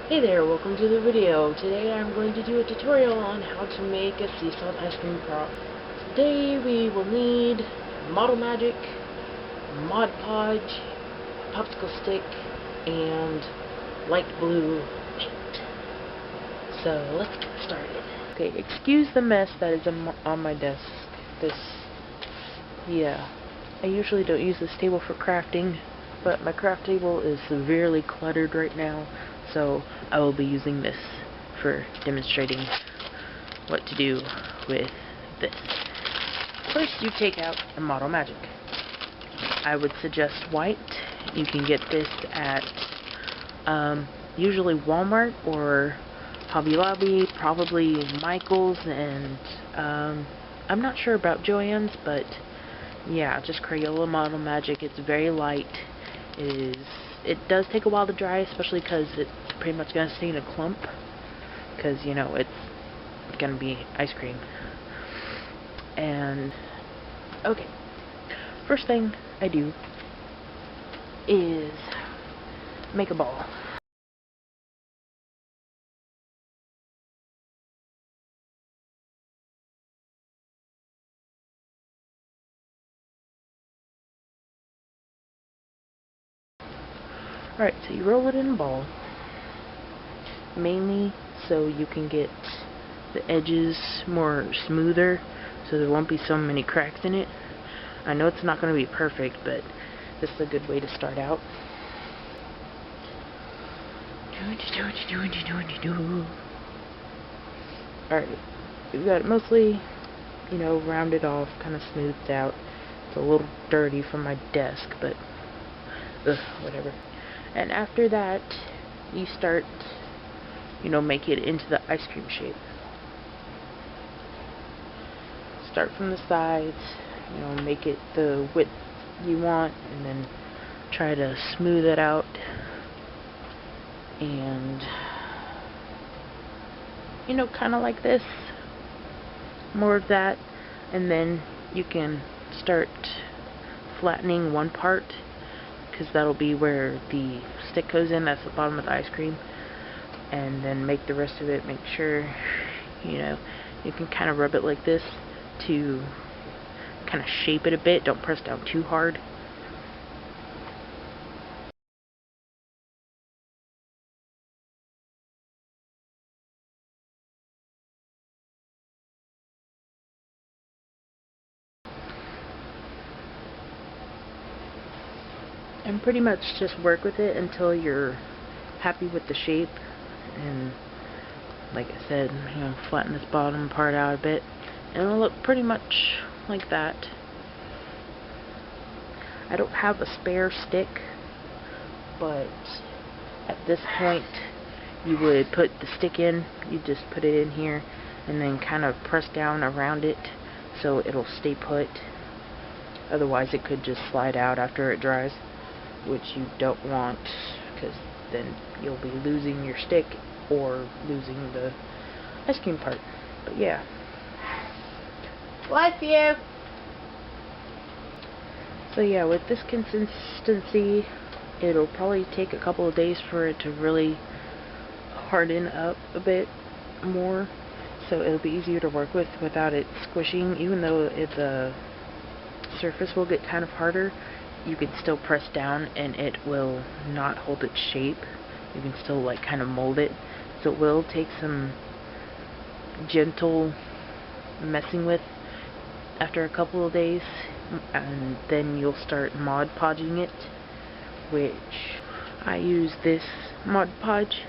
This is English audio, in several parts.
Hey there, welcome to the video. Today I'm going to do a tutorial on how to make a sea salt ice cream prop. Today we will need Model Magic, Mod Podge, popsicle stick, and light blue paint. So let's get started. Okay, excuse the mess that is on my desk. I usually don't use this table for crafting, but my craft table is severely cluttered right now, so I will be using this for demonstrating what to do with this. First, you take out a Model Magic. I would suggest white. You can get this at usually Walmart or Hobby Lobby, probably Michael's, and I'm not sure about Joann's, but yeah, just Crayola Model Magic. It's very light. It does take a while to dry, especially because it's pretty much going to stay in a clump, because, you know, it's going to be ice cream. And, okay, first thing I do is make a ball. Alright, so you roll it in a ball, mainly so you can get the edges more smoother, so there won't be so many cracks in it. I know it's not going to be perfect, but this is a good way to start out. Alright, we've got it mostly, you know, rounded off, kind of smoothed out. It's a little dirty from my desk, but whatever. And after that, you start, you know, make it into the ice cream shape. Start from the sides, you know, make it the width you want, and then try to smooth it out. And, you know, kind of like this. More of that. And then you can start flattening one part, because that'll be where the stick goes in. That's the bottom of the ice cream. And then make the rest of it, make sure, you know, you can kind of rub it like this to kind of shape it a bit. Don't press down too hard. And pretty much just work with it until you're happy with the shape. And like I said, you know, flatten this bottom part out a bit, and it'll look pretty much like that. I don't have a spare stick, but at this point you would put the stick in, you just put it in here and then kind of press down around it so it'll stay put. Otherwise it could just slide out after it dries, which you don't want, because then you'll be losing your stick or losing the ice cream part. But yeah. Bless you! So yeah, with this consistency, it'll probably take a couple of days for it to really harden up a bit more, so it'll be easier to work with without it squishing. Even though the surface will get kind of harder, you can still press down and it will not hold its shape. You can still like kind of mold it, so it will take some gentle messing with after a couple of days. And then you'll start Mod Podging it, which I use this Mod Podge,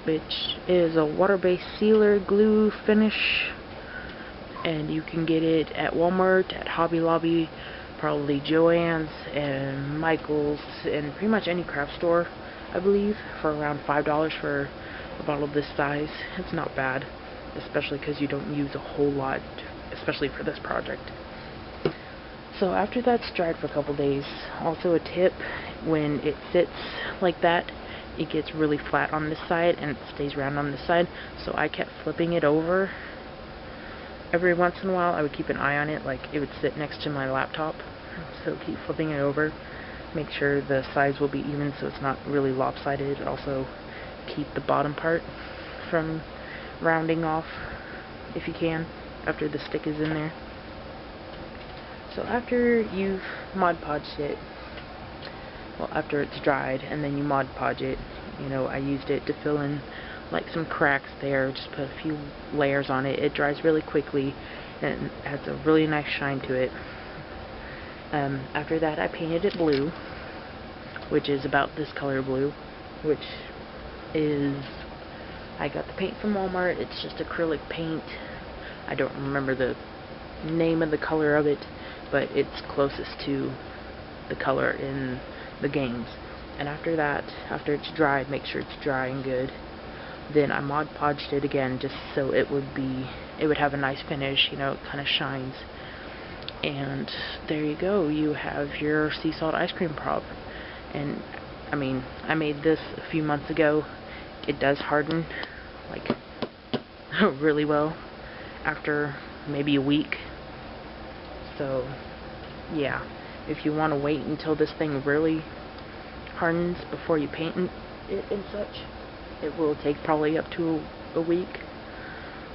which is a water-based sealer glue finish, and you can get it at Walmart, at Hobby Lobby, probably Joann's and Michael's, and pretty much any craft store, I believe, for around $5 for a bottle of this size. It's not bad, especially because you don't use a whole lot, especially for this project. So after that's dried for a couple days, also a tip, when it sits like that, it gets really flat on this side and it stays round on this side, so I kept flipping it over. Every once in a while I would keep an eye on it, like it would sit next to my laptop, so keep flipping it over, make sure the sides will be even so it's not really lopsided. Also, keep the bottom part from rounding off if you can after the stick is in there. So after you've Mod Podged it, well, after it's dried and then you Mod Podge it, you know, I used it to fill in like some cracks there, just put a few layers on it. It dries really quickly and adds a really nice shine to it. After that I painted it blue, which is about this color blue, which is, I got the paint from Walmart. It's just acrylic paint. I don't remember the name of the color of it, but it's closest to the color in the games. And after that, after it's dried, make sure it's dry and good, then I Mod Podged it again just so it would have a nice finish, you know, it kind of shines. And there you go, you have your sea salt ice cream prop. And I mean, I made this a few months ago. It does harden like really well after maybe a week. So yeah, if you want to wait until this thing really hardens before you paint it and such, it will take probably up to a week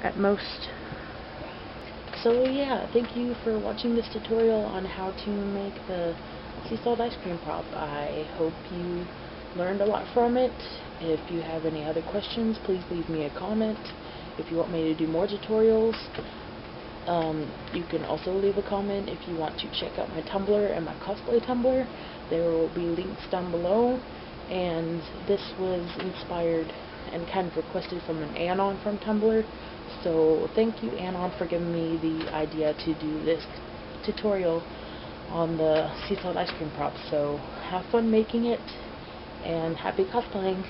at most. So yeah, thank you for watching this tutorial on how to make the sea salt ice cream prop. I hope you learned a lot from it. If you have any other questions, please leave me a comment. If you want me to do more tutorials, you can also leave a comment. If you want to check out my Tumblr and my cosplay Tumblr, there will be links down below. And this was inspired and kind of requested from an Anon from Tumblr. So thank you, Anon, for giving me the idea to do this tutorial on the sea salt ice cream prop. So have fun making it, and happy cosplaying.